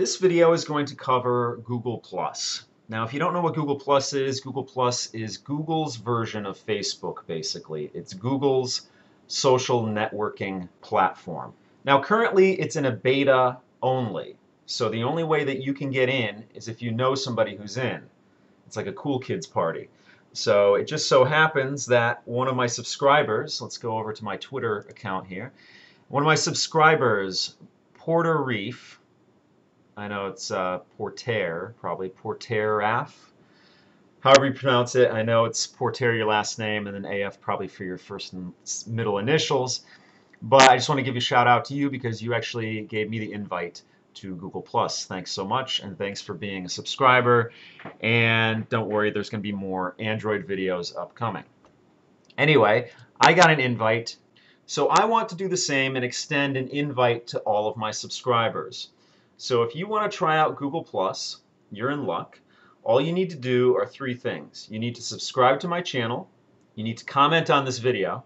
This video is going to cover Google+. Now, if you don't know what Google+ is Google's version of Facebook, basically. It's Google's social networking platform. Now, currently, it's in a beta only. So the only way that you can get in is if you know somebody who's in. It's like a cool kids party. So it just so happens that one of my subscribers, let's go over to my Twitter account here, one of my subscribers, Porter Reef, I know it's Porter, probably Porter AF. However you pronounce it, I know it's Porter, your last name, and then AF probably for your first and middle initials. But I just want to give a shout out to you because you actually gave me the invite to Google+. Thanks so much, and thanks for being a subscriber. And don't worry, there's going to be more Android videos upcoming. Anyway, I got an invite, so I want to do the same and extend an invite to all of my subscribers. So if you want to try out Google+, you're in luck. All you need to do are three things. You need to subscribe to my channel, you need to comment on this video,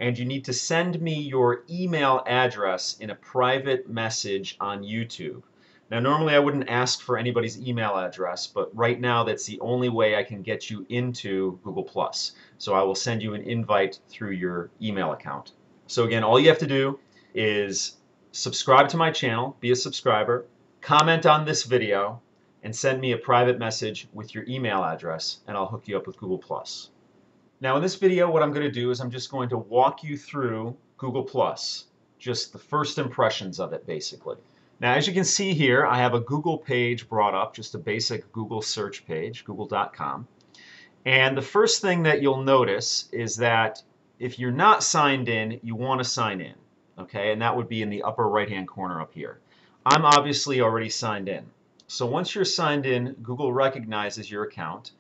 and you need to send me your email address in a private message on YouTube. Now, normally I wouldn't ask for anybody's email address, but right now that's the only way I can get you into Google+. So I will send you an invite through your email account. So again, all you have to do is subscribe to my channel, be a subscriber, comment on this video, and send me a private message with your email address, and I'll hook you up with Google+. Now in this video, what I'm going to do is I'm just going to walk you through Google+, just the first impressions of it, basically. Now, as you can see here, I have a Google page brought up, just a basic Google search page, google.com. And the first thing that you'll notice is that if you're not signed in, you want to sign in. Okay, and that would be in the upper right-hand corner up here. I'm obviously already signed in. So once you're signed in, Google recognizes your account,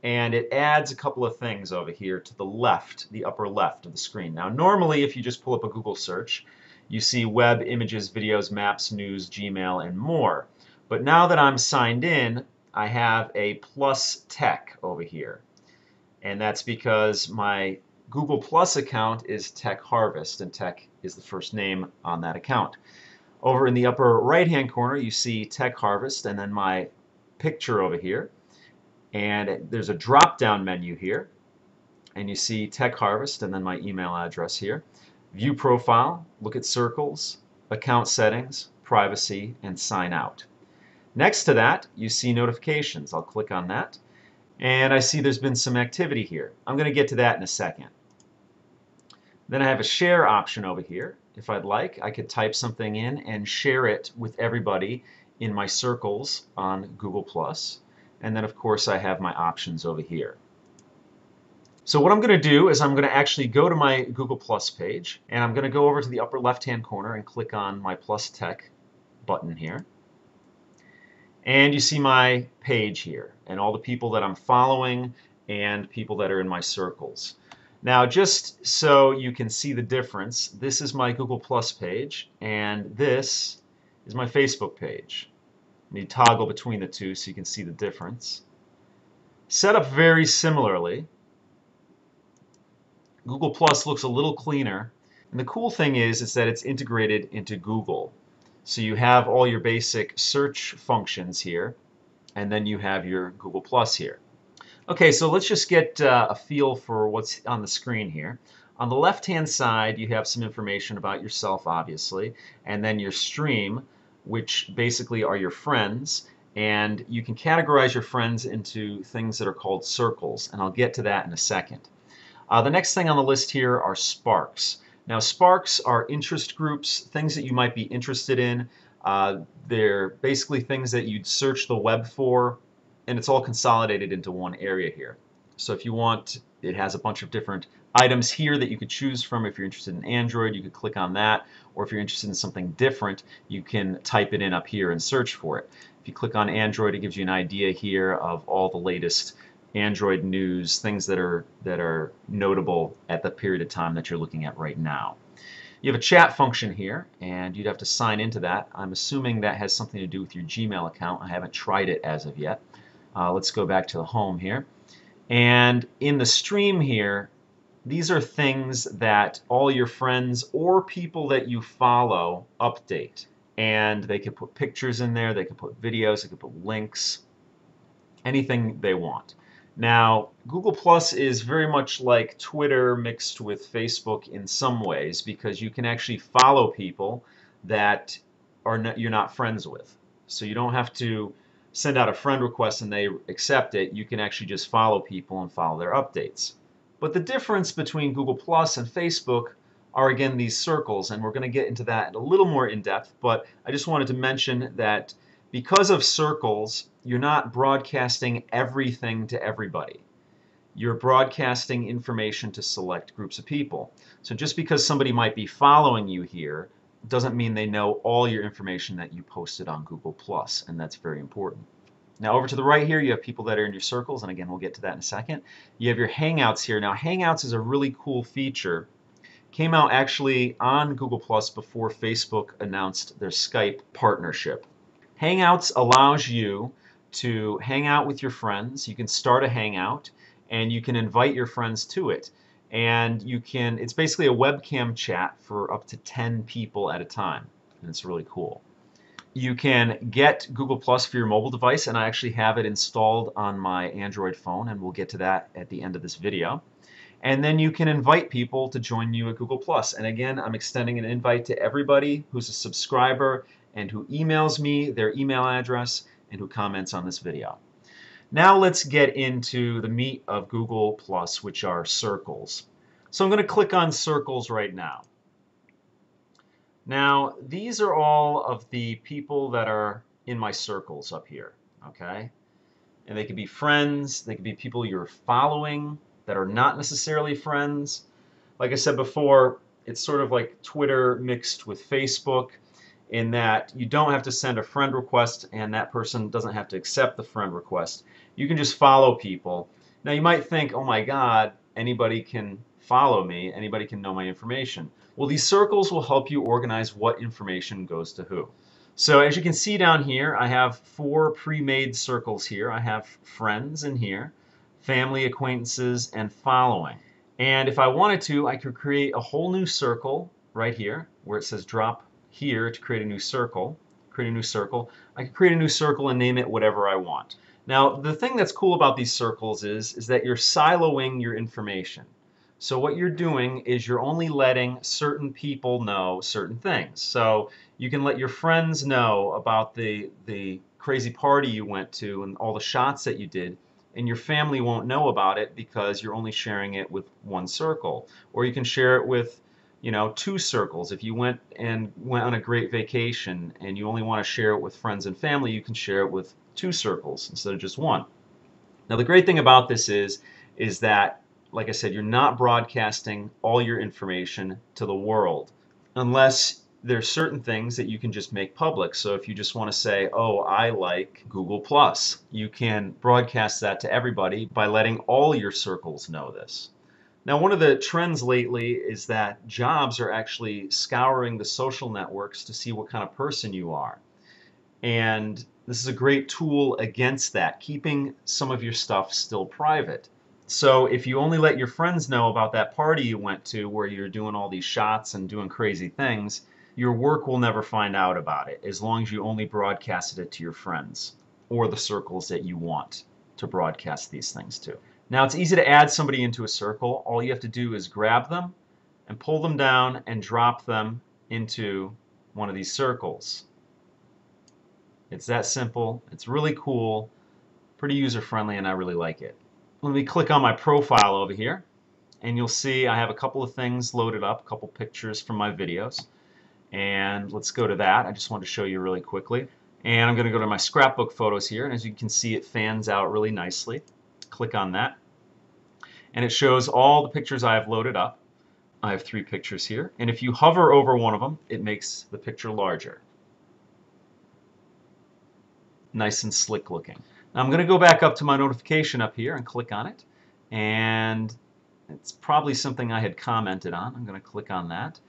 and it adds a couple of things over here to the left, the upper left of the screen. Now, normally, if you just pull up a Google search, you see web, images, videos, maps, news, Gmail, and more. But now that I'm signed in, I have a plus tech over here. And that's because my Google Plus account is Tech Harvest, and Tech is the first name on that account. Over in the upper right-hand corner, you see Tech Harvest, and then my picture over here. And there's a drop-down menu here, and you see Tech Harvest, and then my email address here. View Profile, look at Circles, Account Settings, Privacy, and Sign Out. Next to that, you see Notifications. I'll click on that. And I see there's been some activity here. I'm going to get to that in a second. Then I have a share option over here. If I'd like, I could type something in and share it with everybody in my circles on Google+. And then, of course, I have my options over here. So what I'm going to do is I'm going to actually go to my Google+ page, and I'm going to go over to the upper left-hand corner and click on my Plus Tech button here. And you see my page here, and all the people that I'm following and people that are in my circles. Now, just so you can see the difference, this is my Google Plus page, and this is my Facebook page. You toggle between the two so you can see the difference. Set up very similarly. Google Plus looks a little cleaner, and the cool thing is that it's integrated into Google. So you have all your basic search functions here, and then you have your Google Plus here. Okay, so let's just get a feel for what's on the screen here. On the left-hand side, you have some information about yourself, obviously, and then your stream, which basically are your friends, and you can categorize your friends into things that are called circles, and I'll get to that in a second. The next thing on the list here are sparks. Now, sparks are interest groups, things that you might be interested in. They're basically things that you'd search the web for, and it's all consolidated into one area here. So if you want, it has a bunch of different items here that you could choose from. If you're interested in Android, you could click on that, or if you're interested in something different, you can type it in up here and search for it. If you click on Android, it gives you an idea here of all the latest Android news, things that are notable at the period of time that you're looking at right now. You have a chat function here, and you'd have to sign into that. I'm assuming that has something to do with your Gmail account. I haven't tried it as of yet. Let's go back to the home here. And in the stream here, these are things that all your friends or people that you follow update. and they can put pictures in there, they can put videos, they can put links, anything they want. Now, Google Plus is very much like Twitter mixed with Facebook in some ways, because you can actually follow people that you're not friends with. So you don't have to send out a friend request and they accept it. You can actually just follow people and follow their updates. But the difference between Google Plus and Facebook are, again, these circles, and we're going to get into that a little more in depth, but I just wanted to mention that because of circles, you're not broadcasting everything to everybody. You're broadcasting information to select groups of people. So just because somebody might be following you here doesn't mean they know all your information that you posted on Google+, and that's very important. Now over to the right here, you have people that are in your circles, and again, we'll get to that in a second. You have your Hangouts here. Now Hangouts is a really cool feature. Came out actually on Google+ before Facebook announced their Skype partnership. Hangouts allows you to hang out with your friends. You can start a Hangout and you can invite your friends to it. And it's basically a webcam chat for up to 10 people at a time. And it's really cool. You can get Google Plus for your mobile device, and I actually have it installed on my Android phone, and we'll get to that at the end of this video. And then you can invite people to join you at Google Plus. And again, I'm extending an invite to everybody who's a subscriber and who emails me their email address and who comments on this video. Now let's get into the meat of Google Plus, which are circles. So I'm going to click on circles right now. Now these are all of the people that are in my circles up here, okay? And they could be friends, they could be people you're following that are not necessarily friends. Like I said before, it's sort of like Twitter mixed with Facebook, in that you don't have to send a friend request and that person doesn't have to accept the friend request. You can just follow people. Now you might think, oh my God, anybody can follow me, anybody can know my information. Well, these circles will help you organize what information goes to who. So as you can see down here, I have 4 pre-made circles here. I have friends in here, family, acquaintances, and following. And if I wanted to, I could create a whole new circle right here where it says drop here to create a new circle. I could create a new circle and name it whatever I want. Now the thing that's cool about these circles is that you're siloing your information. So what you're doing is you're only letting certain people know certain things. So you can let your friends know about the crazy party you went to and all the shots that you did, and your family won't know about it because you're only sharing it with one circle. Or you can share it with 2 circles. If you went on a great vacation and you only want to share it with friends and family, you can share it with 2 circles instead of just 1. Now the great thing about this is that, like I said, you're not broadcasting all your information to the world unless there's certain things that you can just make public. So if you just want to say, oh, I like Google+, you can broadcast that to everybody by letting all your circles know this. Now, one of the trends lately is that jobs are actually scouring the social networks to see what kind of person you are. And this is a great tool against that, keeping some of your stuff still private. So if you only let your friends know about that party you went to where you're doing all these shots and doing crazy things, your work will never find out about it, as long as you only broadcasted it to your friends or the circles that you want to broadcast these things to. Now it's easy to add somebody into a circle. All you have to do is grab them and pull them down and drop them into one of these circles. It's that simple. It's really cool, pretty user-friendly, and I really like it. Let me click on my profile over here, and you'll see I have a couple of things loaded up, a couple pictures from my videos. And let's go to that. I just want to show you really quickly. And I'm going to go to my scrapbook photos here, and as you can see, it fans out really nicely. Click on that. And it shows all the pictures I have loaded up. I have 3 pictures here, and if you hover over one of them, it makes the picture larger. Nice and slick looking. Now I'm going to go back up to my notification up here and click on it, and it's probably something I had commented on. I'm going to click on that,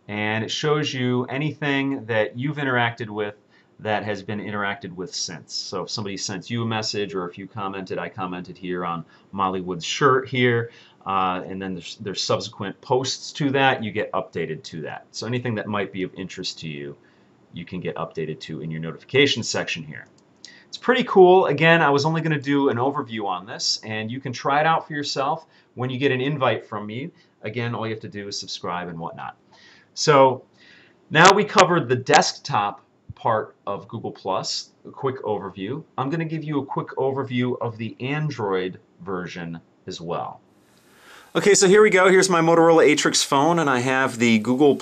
and it shows you anything that you've interacted with that has been interacted with since. So if somebody sent you a message, or if you commented, I commented here on Mollywood's shirt here, and then there's subsequent posts to that, you get updated to that. So anything that might be of interest to you you can get updated to in your notifications section here. It's pretty cool. Again, I was only going to do an overview on this, and you can try it out for yourself when you get an invite from me. Again, all you have to do is subscribe and whatnot. So now we covered the desktop part of Google+, a quick overview. I'm going to give you a quick overview of the Android version as well. Okay, so here we go. Here's my Motorola Atrix phone, and I have the Google+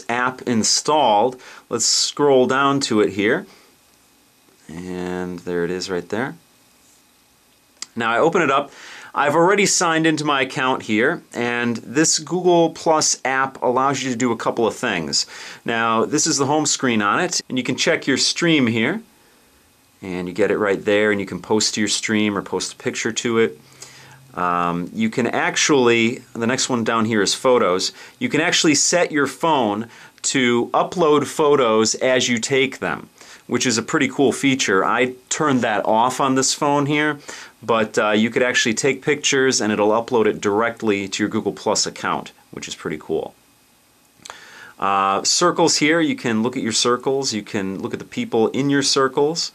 app installed. Let's scroll down to it here. And there it is right there. Now I open it up. I've already signed into my account here, and this Google+ app allows you to do a couple of things. Now this is the home screen on it, and you can check your stream here, and you get it right there, and you can post to your stream or post a picture to it. You can actually, the next one down here is photos, you can actually set your phone to upload photos as you take them, which is a pretty cool feature. I turned that off on this phone here, but you could actually take pictures and it'll upload it directly to your Google+ account, which is pretty cool. Circles here, you can look at your circles, you can look at the people in your circles,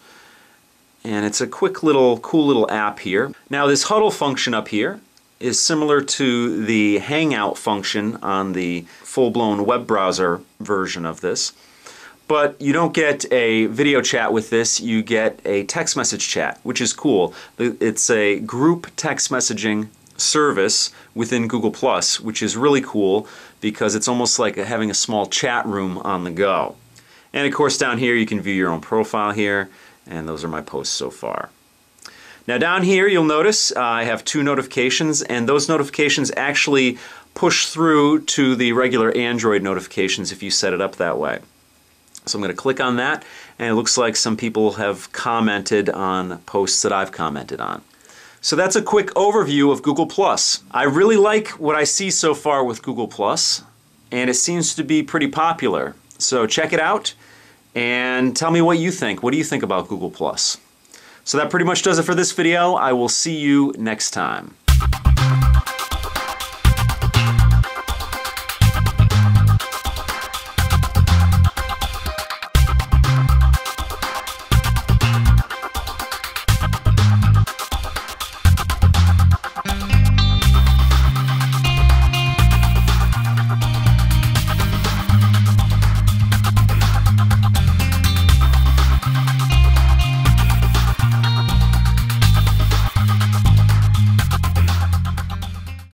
and it's a quick little, cool little app here. Now this huddle function up here is similar to the Hangout function on the full-blown web browser version of this. But you don't get a video chat with this, you get a text message chat, which is cool. It's a group text messaging service within Google+, which is really cool because it's almost like having a small chat room on the go. And of course down here you can view your own profile here, and those are my posts so far. Now down here you'll notice I have 2 notifications, and those notifications actually push through to the regular Android notifications if you set it up that way. So I'm going to click on that, and it looks like some people have commented on posts that I've commented on. So that's a quick overview of Google+. I really like what I see so far with Google+, and it seems to be pretty popular. So check it out and tell me what you think. What do you think about Google+? So that pretty much does it for this video. I will see you next time.